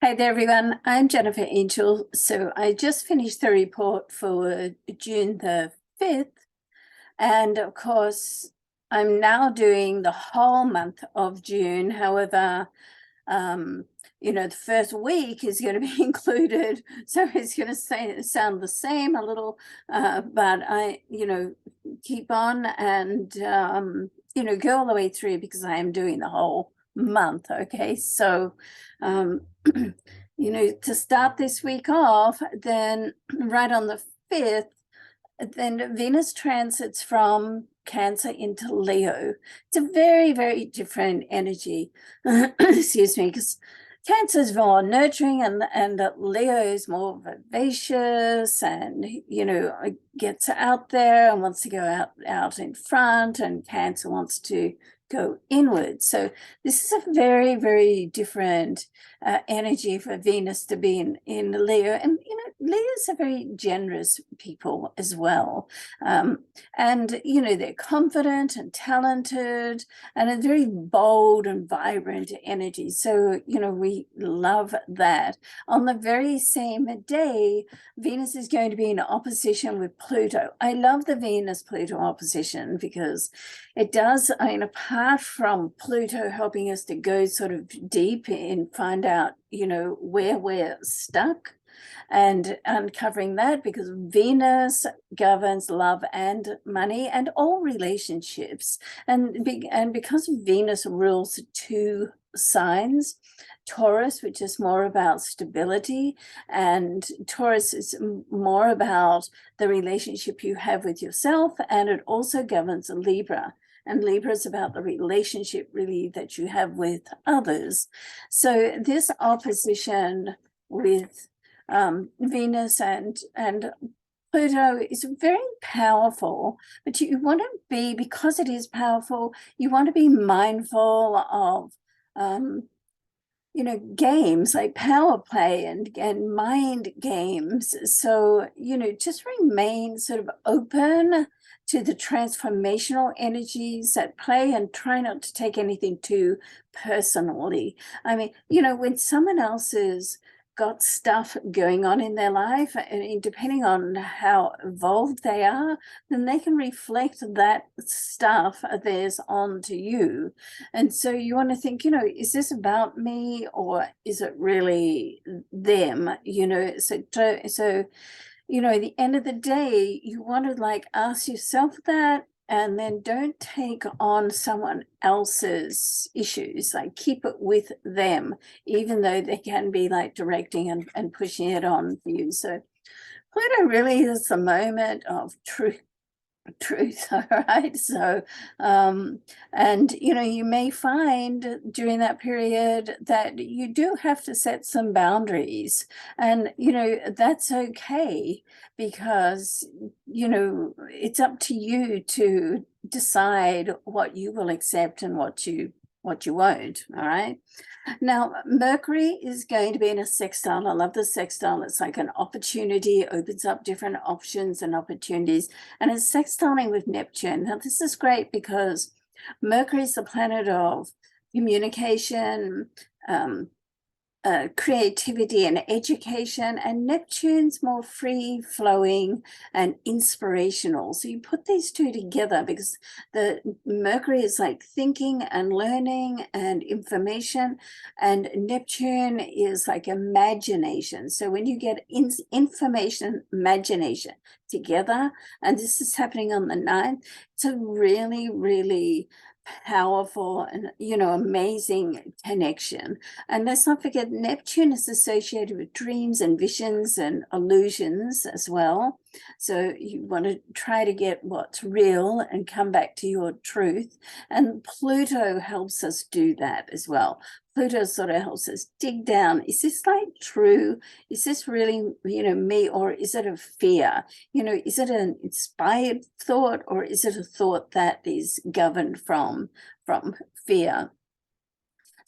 Hi there, everyone. I'm Jennifer Angel. So I just finished the report for June the 5th. And of course, I'm now doing the whole month of June. However, the first week is going to be included. So it's going to sound the same a little, but I, keep on and, go all the way through because I am doing the whole month. Okay. So, to start this week off, then right on the 5th, then Venus transits from Cancer into Leo. It's a very, very different energy. Excuse me, because Cancer is more nurturing and Leo is more vivacious and, gets out there and wants to go out in front, and Cancer wants to go inward. So this is a very, very different energy for Venus to be in Leo. And, Leos are very generous people as well. And, they're confident and talented and a very bold and vibrant energy. So, we love that. On the very same day, Venus is going to be in opposition with Pluto. I love the Venus-Pluto opposition because it does, apart from Pluto helping us to go sort of deep and find out, where we're stuck and uncovering that, because Venus governs love and money and all relationships. And because Venus rules two signs, Taurus, which is more about stability, and Taurus is more about the relationship you have with yourself, and it also governs Libra. And Libra is about the relationship really that you have with others. So this opposition with Venus and Pluto is very powerful, but you want to be, because it is powerful, you want to be mindful of games like power play and mind games. So, just remain sort of open to the transformational energies at play and try not to take anything too personally. When someone else is got stuff going on in their life, and depending on how evolved they are, then they can reflect that stuff of theirs onto you. And so you want to think, is this about me or is it really them? So at the end of the day, you want to ask yourself that, and then don't take on someone else's issues. Keep it with them, even though they can be directing and pushing it on for you. So Pluto really is the moment of truth. All right. So and you may find during that period that you do have to set some boundaries, and that's okay, because it's up to you to decide what you will accept and what you won't. All right. Now, Mercury is going to be in a sextile. I love the sextile. It's like an opportunity, opens up different options and opportunities. And it's sextiling with Neptune. Now, this is great because Mercury is the planet of communication, creativity and education, and Neptune's more free-flowing and inspirational. So you put these two together because the Mercury is like thinking and learning and information, and Neptune is like imagination. So when you get information, imagination together, and this is happening on the 9th, it's a really, really powerful and amazing connection. And let's not forget, Neptune is associated with dreams and visions and illusions as well. So you want to try to get what's real and come back to your truth. And Pluto helps us do that as well. Pluto sort of helps us dig down. Is this true? Is this really, me, or is it a fear? Is it an inspired thought, or is it a thought that is governed from fear?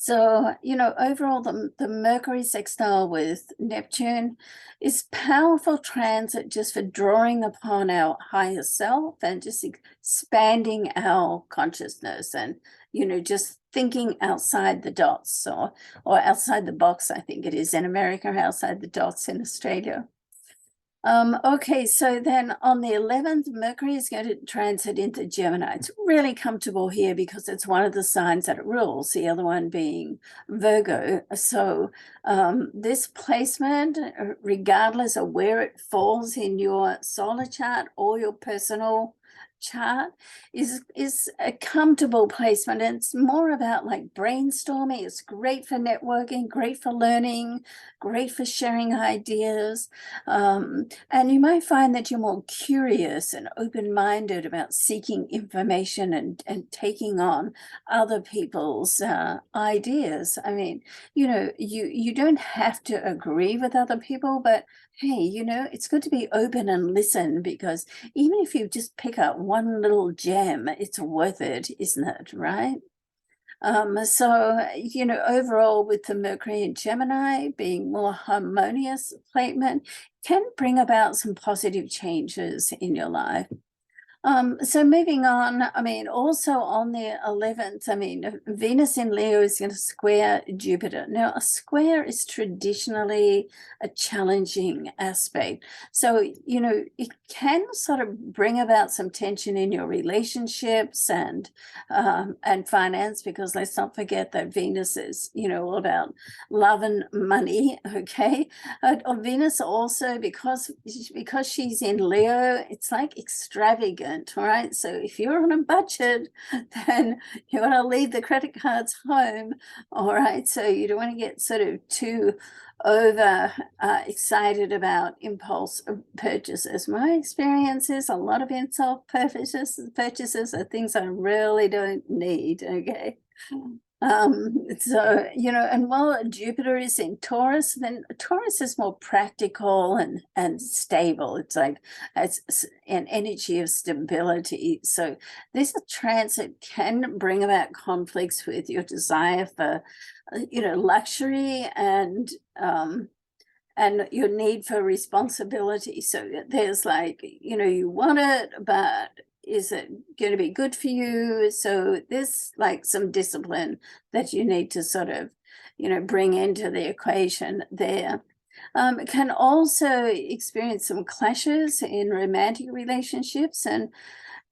So, overall, the Mercury sextile with Neptune is powerful transit just for drawing upon our higher self and just expanding our consciousness and, just thinking outside the dots or outside the box, I think it is in America, outside the dots in Australia. Okay, so then on the 11th, Mercury is going to transit into Gemini. It's really comfortable here because it's one of the signs that it rules, the other one being Virgo. So this placement, regardless of where it falls in your solar chart or your personal chart, is a comfortable placement. And it's more about like brainstorming. It's great for networking, great for learning, great for sharing ideas. And you might find that you're more curious and open-minded about seeking information and taking on other people's ideas. I mean, you don't have to agree with other people, but hey, it's good to be open and listen, because even if you just pick up one little gem, it's worth it, isn't it, right? So, overall, with the Mercury in Gemini being more harmonious placement, can bring about some positive changes in your life. So moving on, I mean, also on the 11th, I mean, Venus in Leo is going to square Jupiter. Now, a square is traditionally a challenging aspect. So, it can sort of bring about some tension in your relationships and finance, because let's not forget that Venus is, all about love and money, okay? Venus also, because she's in Leo, it's like extravagant. All right, so if you're on a budget, then you want to leave the credit cards home. All right, so you don't want to get sort of too over excited about impulse purchases. My experience is a lot of impulse purchases are things I really don't need. Okay. So, and while Jupiter is in Taurus, then Taurus is more practical and stable. It's like it's an energy of stability. So this transit can bring about conflicts with your desire for, luxury and your need for responsibility. So there's like, you want it, but is it going to be good for you? So there's like some discipline that you need to sort of, bring into the equation there. Can also experience some clashes in romantic relationships, and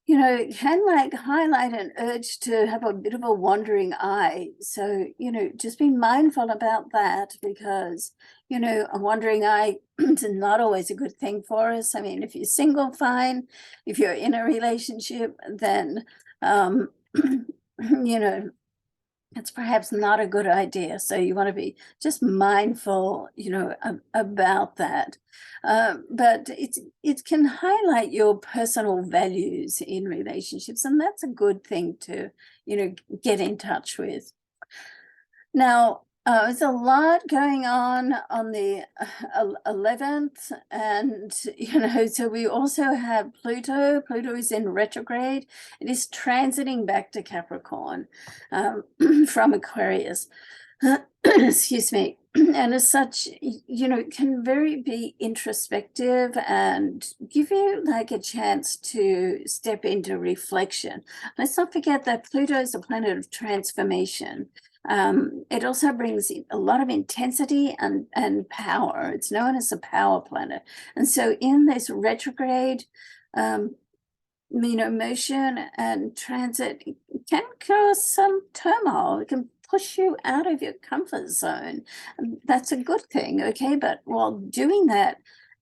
it can like highlight an urge to have a bit of a wandering eye. So, just be mindful about that, because, a wandering eye is not always a good thing for us. I mean, if you're single, fine. If you're in a relationship, then, it's perhaps not a good idea. So you want to be just mindful, about that. But it can highlight your personal values in relationships, and that's a good thing to, get in touch with. Now, there's a lot going on the 11th, and, so we also have Pluto. Pluto is in retrograde. It is transiting back to Capricorn from Aquarius. Excuse me. And as such, it can be introspective and give you like a chance to step into reflection. Let's not forget that Pluto is a planet of transformation. It also brings a lot of intensity and power. It's known as a power planet. And so in this retrograde, motion and transit can cause some turmoil. It can push you out of your comfort zone. That's a good thing, okay? But while doing that,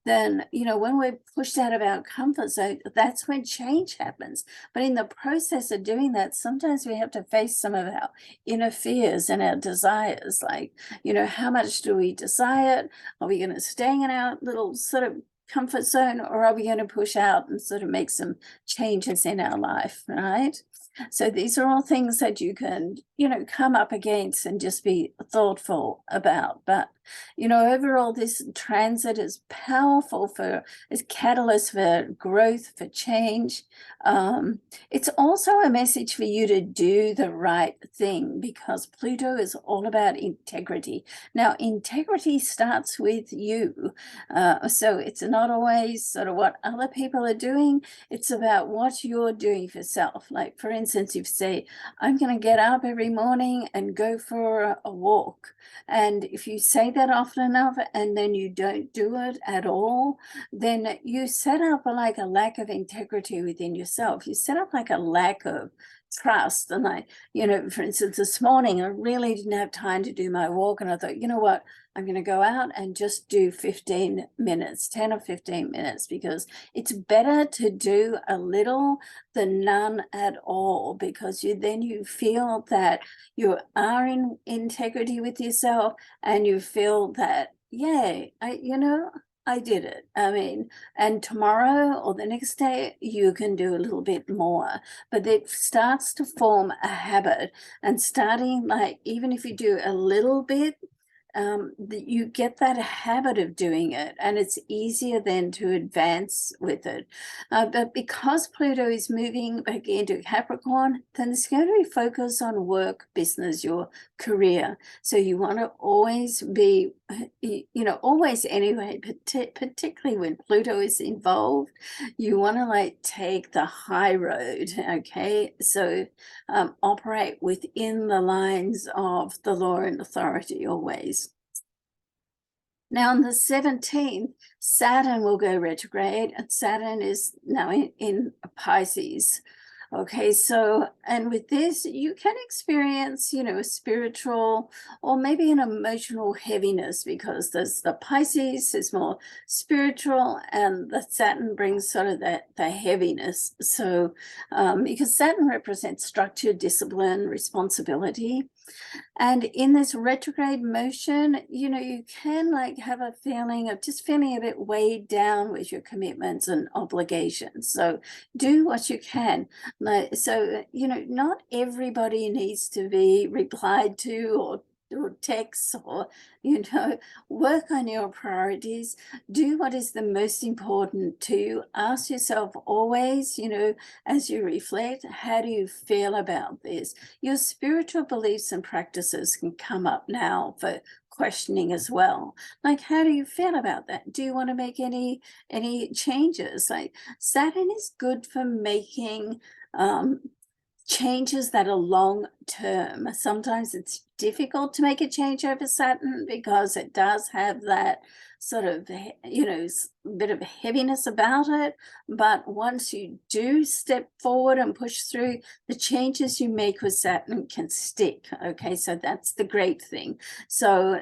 then, when we're pushed out of our comfort zone, that's when change happens. But in the process of doing that, sometimes we have to face some of our inner fears and our desires. Like, how much do we desire? Are we going to stay in our little sort of comfort zone, or are we going to push out and sort of make some changes in our life, right? So these are all things that you can come up against and just be thoughtful about. But, overall, this transit is powerful as catalyst for growth, for change. It's also a message for you to do the right thing, because Pluto is all about integrity. Now, integrity starts with you. So it's not always sort of what other people are doing. It's about what you're doing for self. Like, for instance, if you say, I'm going to get up every morning and go for a walk. And if you say that often enough and then you don't do it at all, then you set up like a lack of integrity within yourself. You set up like a lack of trust. And for instance, this morning, I really didn't have time to do my walk. And I thought, you know what? I'm going to go out and just do 15 minutes, 10 or 15 minutes, because it's better to do a little than none at all, because then you feel that you are in integrity with yourself, and you feel that, yay, I did it. And tomorrow or the next day, you can do a little bit more. But it starts to form a habit, and starting, like, even if you do a little bit, you get that habit of doing it, and it's easier then to advance with it. But because Pluto is moving back into Capricorn, then it's going to be focused on work, business, your career. So you want to always be, always anyway, particularly when Pluto is involved, you want to take the high road, okay? So operate within the lines of the law and authority always. Now on the 17th, Saturn will go retrograde, and Saturn is now in Pisces. Okay, so, and with this, you can experience, a spiritual or maybe an emotional heaviness, because there's the Pisces is more spiritual, and the Saturn brings sort of the heaviness. So, because Saturn represents structure, discipline, responsibility. And in this retrograde motion, you can have a feeling of just feeling a bit weighed down with your commitments and obligations. So do what you can. So, not everybody needs to be replied to or texts, or work on your priorities. Do what is the most important to you. Ask yourself always, as you reflect, how do you feel about this? Your spiritual beliefs and practices can come up now for questioning as well. Like, how do you feel about that? Do you want to make any changes? Like, Saturn is good for making changes that are long term. Sometimes it's difficult to make a change over Saturn, because it does have that sort of, bit of heaviness about it. But once you do step forward and push through, the changes you make with Saturn can stick. Okay, so that's the great thing. So,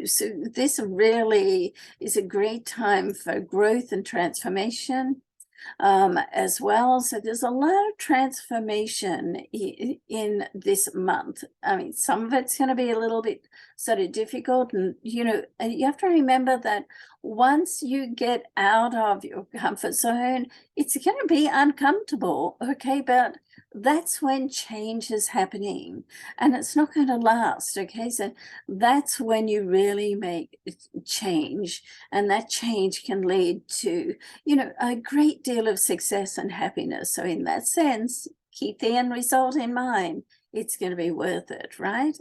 so this really is a great time for growth and transformation. As well. So there's a lot of transformation in this month. Some of it's going to be a little bit sort of difficult, and you have to remember that once you get out of your comfort zone, it's going to be uncomfortable, okay? But that's when change is happening, and it's not going to last, okay? So that's when you really make change, and that change can lead to, a great deal of success and happiness. So in that sense, keep the end result in mind. It's going to be worth it, right?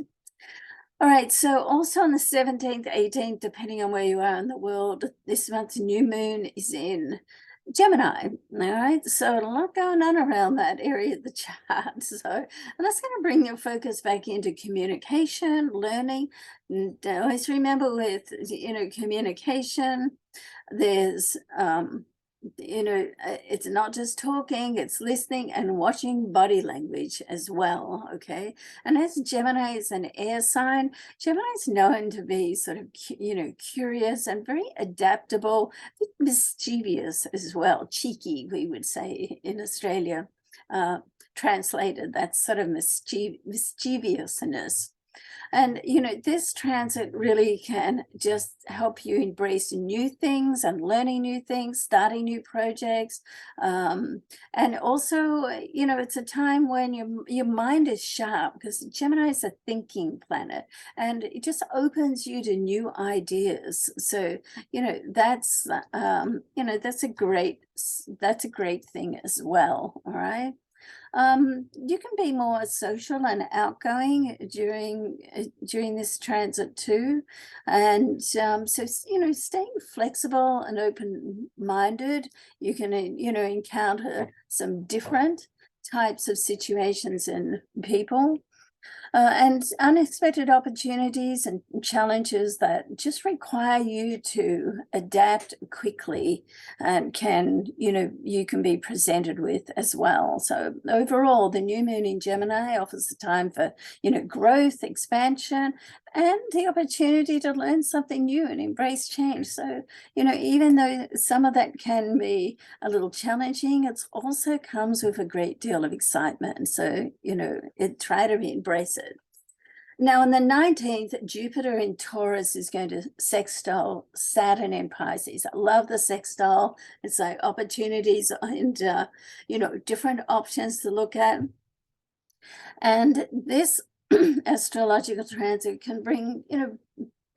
All right, so also on the 17th, 18th, depending on where you are in the world, this month's new moon is in Gemini. All right, so a lot going on around that area of the chart. So, and that's going to bring your focus back into communication, learning. And always remember with, communication, there's, it's not just talking, it's listening and watching body language as well, okay? And as Gemini is an air sign, Gemini is known to be sort of, curious and very adaptable, mischievous as well, cheeky, we would say in Australia, translated, that sort of mischievousness. And, this transit really can just help you embrace new things and learning new things, starting new projects. And also, it's a time when your mind is sharp, because Gemini is a thinking planet, and it just opens you to new ideas. So, that's a great thing as well. All right. You can be more social and outgoing during this transit too, and staying flexible and open-minded. You can encounter some different types of situations and people. And unexpected opportunities and challenges that just require you to adapt quickly, and you can be presented with as well. So overall, the new moon in Gemini offers the time for, growth, expansion, and the opportunity to learn something new and embrace change. So, even though some of that can be a little challenging, it also comes with a great deal of excitement. So, try to embrace it. Now, on the 19th, Jupiter in Taurus is going to sextile Saturn in Pisces. I love the sextile. It's like opportunities and, different options to look at. And this astrological transit can bring,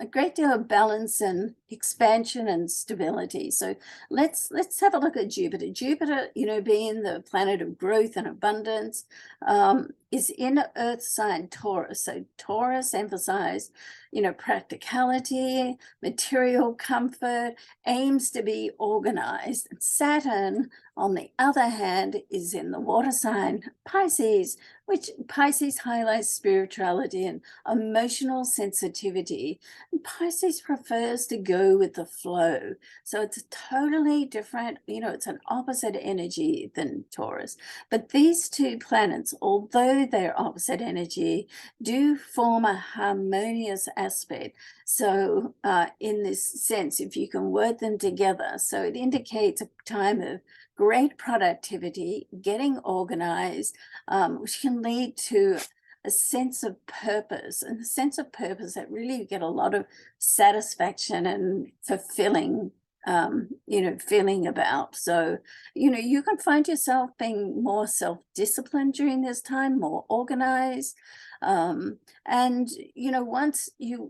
a great deal of balance and expansion and stability. So let's have a look at Jupiter. Jupiter, being the planet of growth and abundance, is in Earth sign Taurus. So Taurus emphasizes, practicality, material comfort, aims to be organized. Saturn, on the other hand, is in the water sign Pisces, which Pisces highlights spirituality and emotional sensitivity. And Pisces prefers to go with the flow. So it's totally different, it's an opposite energy than Taurus. But these two planets, although they're opposite energy, do form a harmonious aspect. So in this sense, if you can word them together, so it indicates a time of great productivity, getting organized, which can lead to a sense of purpose, and a sense of purpose that really get a lot of satisfaction and fulfilling, feeling about. So, you can find yourself being more self-disciplined during this time, more organized. And,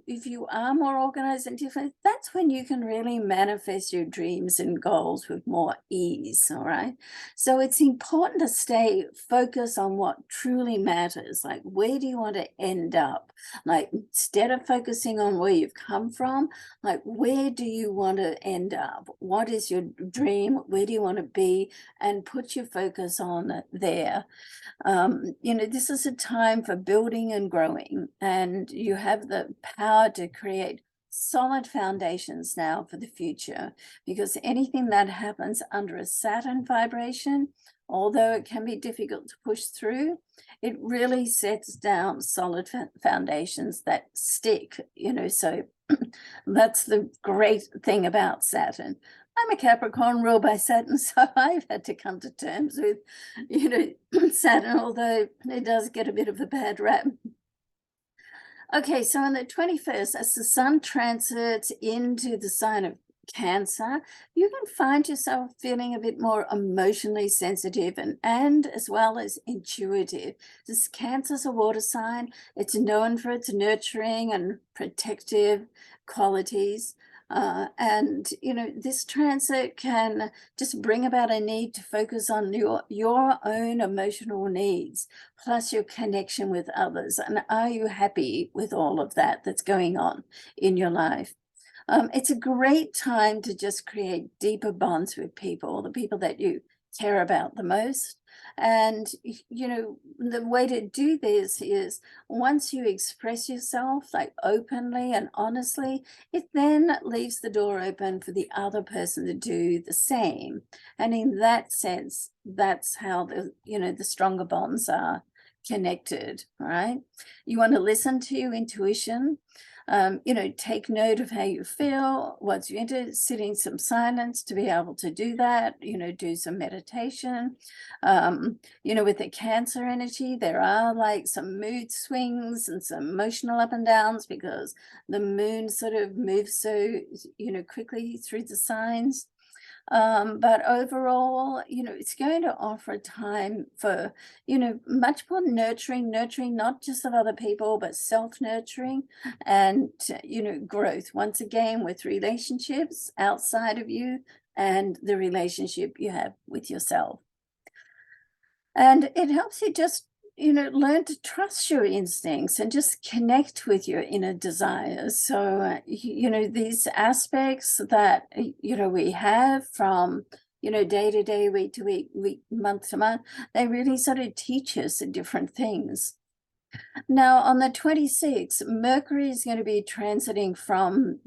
if you are more organized and different, that's when you can really manifest your dreams and goals with more ease. All right. So it's important to stay focused on what truly matters. Like, where do you want to end up? Like, instead of focusing on where you've come from, like, where do you want to end up? What is your dream? Where do you want to be? And put your focus on there. This is a time for building and growing, and you have the power to create solid foundations now for the future, because anything that happens under a Saturn vibration, although it can be difficult to push through, it really sets down solid foundations that stick, so that's the great thing about Saturn. I'm a Capricorn ruled by Saturn, so I've had to come to terms with, Saturn, although it does get a bit of a bad rap. Okay, so on the 21st, as the sun transits into the sign of Cancer, you can find yourself feeling a bit more emotionally sensitive and as well as intuitive. This Cancer's a water sign. It's known for its nurturing and protective qualities. And this transit can just bring about a need to focus on your own emotional needs, plus your connection with others. And are you happy with all of that that's going on in your life? It's a great time to just create deeper bonds with people, the people that you care about the most. And, the way to do this is, once you express yourself like openly and honestly, it then leaves the door open for the other person to do the same. And in that sense, that's how the stronger bonds are connected, right? You want to listen to your intuition. take note of how you feel, what's you into, sit in some silence to be able to do that, do some meditation. With the Cancer energy, there are like some mood swings and some emotional up and downs because the moon sort of moves so, quickly through the signs. But overall, it's going to offer a time for, much more nurturing not just of other people, but self-nurturing and, growth, once again, with relationships outside of you and the relationship you have with yourself. And it helps you just, learn to trust your instincts and just connect with your inner desires. So, these aspects that, we have from, day to day, week to week, month to month, they really sort of teach us different things. Now, on the 26th, Mercury is going to be transiting from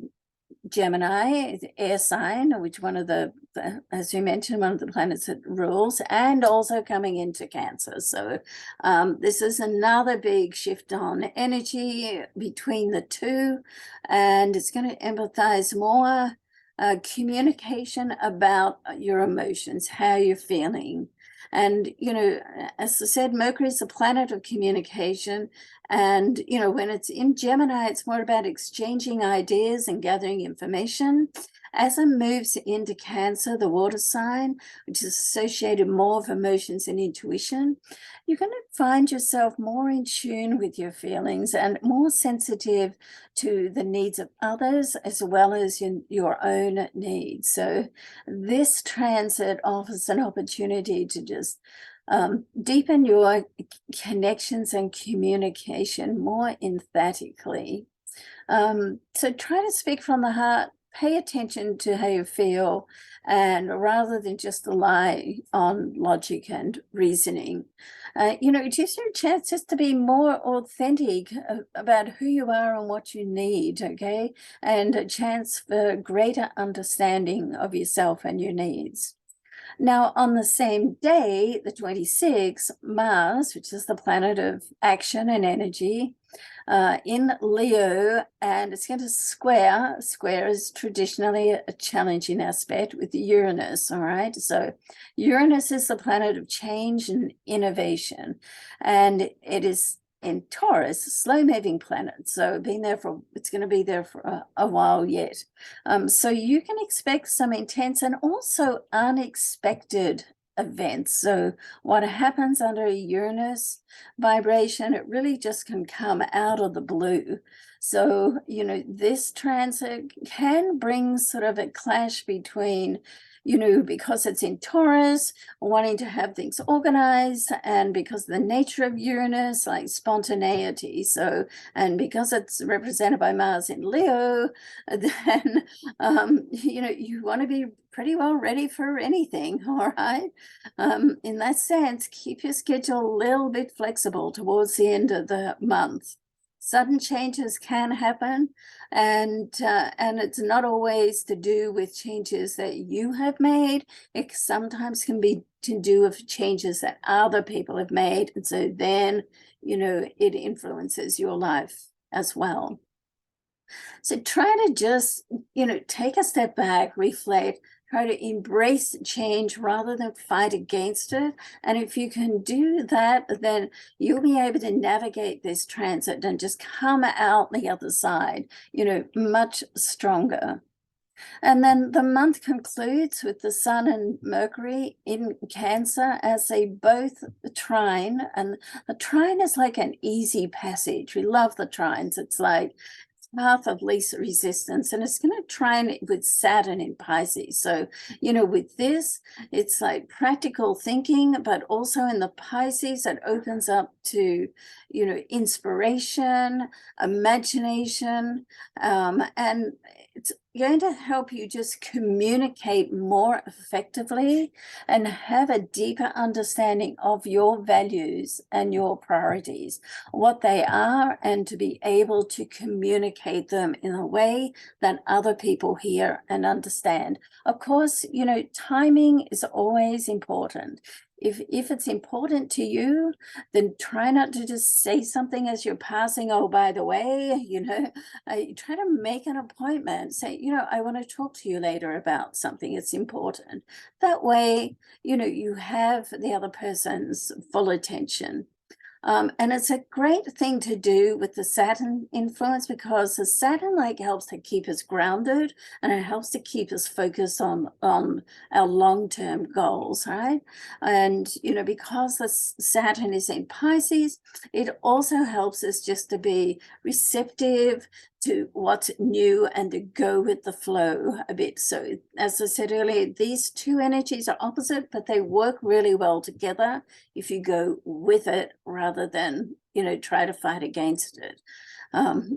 Gemini, the air sign, which one of the, as you mentioned, one of the planets that rules, and also coming into Cancer. So this is another big shift on energy between the two, and it's going to empathize more communication about your emotions, how you're feeling. And, as I said, Mercury is the planet of communication. And, when it's in Gemini, it's more about exchanging ideas and gathering information. As it moves into Cancer, the water sign, which is associated more with emotions and intuition, you're going to find yourself more in tune with your feelings and more sensitive to the needs of others as well as your own needs. So this transit offers an opportunity to just deepen your connections and communication more emphatically. So try to speak from the heart, pay attention to how you feel, and rather than just rely on logic and reasoning. It gives you a chance just to be more authentic about who you are and what you need, okay? And a chance for greater understanding of yourself and your needs. Now, on the same day, the 26th, Mars, which is the planet of action and energy, in Leo, and it's going to square. Square is traditionally a challenging aspect with Uranus, all right? So Uranus is the planet of change and innovation, and it is in Taurus, a slow-moving planet. So it's going to be there for a while yet. So you can expect some intense and also unexpected events. So what happens under a Uranus vibration, it really just can come out of the blue. So, this transit can bring sort of a clash between, because it's in Taurus, wanting to have things organized, and because of the nature of Uranus, like spontaneity. So, and because it's represented by Mars in Leo, then, you want to be pretty well ready for anything, all right? In that sense, keep your schedule a little bit flexible towards the end of the month. Sudden changes can happen, and it's not always to do with changes that you have made. It sometimes can be to do with changes that other people have made, and so then, it influences your life as well. So try to just, take a step back, reflect, try to embrace change rather than fight against it. And if you can do that, then you'll be able to navigate this transit and just come out the other side, much stronger. And then the month concludes with the Sun and Mercury in Cancer as they both trine. And the trine is like an easy passage. We love the trines. It's like path of least resistance, and it's going to trine with Saturn in Pisces. So, with this, it's like practical thinking, but also in the Pisces, that opens up to, inspiration, imagination, and it's going to help you just communicate more effectively and have a deeper understanding of your values and your priorities, what they are, and to be able to communicate them in a way that other people hear and understand. Of course, timing is always important. If it's important to you, then try not to just say something as you're passing, oh, by the way, try to make an appointment. Say, I want to talk to you later about something. It's important. That way, you have the other person's full attention. And it's a great thing to do with the Saturn influence, because the Saturn helps to keep us grounded, and it helps to keep us focused on our long-term goals, right? And, because the Saturn is in Pisces, it also helps us just to be receptive to what's new and to go with the flow a bit. So as I said earlier, these two energies are opposite, but they work really well together if you go with it rather than, try to fight against it.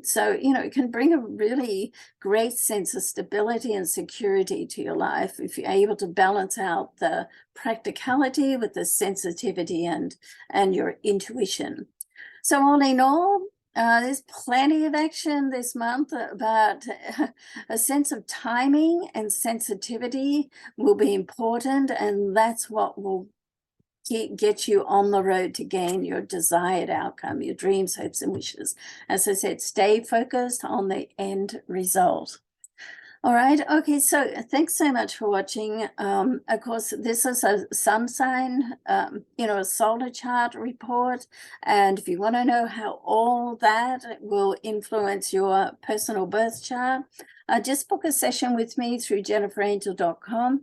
So, it can bring a really great sense of stability and security to your life if you're able to balance out the practicality with the sensitivity and your intuition. So all in all, there's plenty of action this month, but a sense of timing and sensitivity will be important, and that's what will get you on the road to gain your desired outcome, your dreams, hopes, and wishes. As I said, stay focused on the end result. All right. Okay. So thanks so much for watching. Of course, this is a sun sign, a solar chart report. And if you want to know how all that will influence your personal birth chart, just book a session with me through jenniferangel.com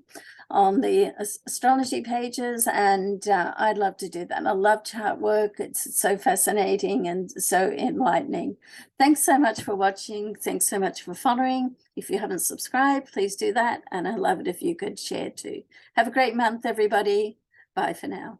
on the astrology pages, and I'd love to do that. I love chart work. It's so fascinating and so enlightening. Thanks so much for watching. Thanks so much for following. If you haven't subscribed, please do that, and I'd love it if you could share too. Have a great month, everybody. Bye for now.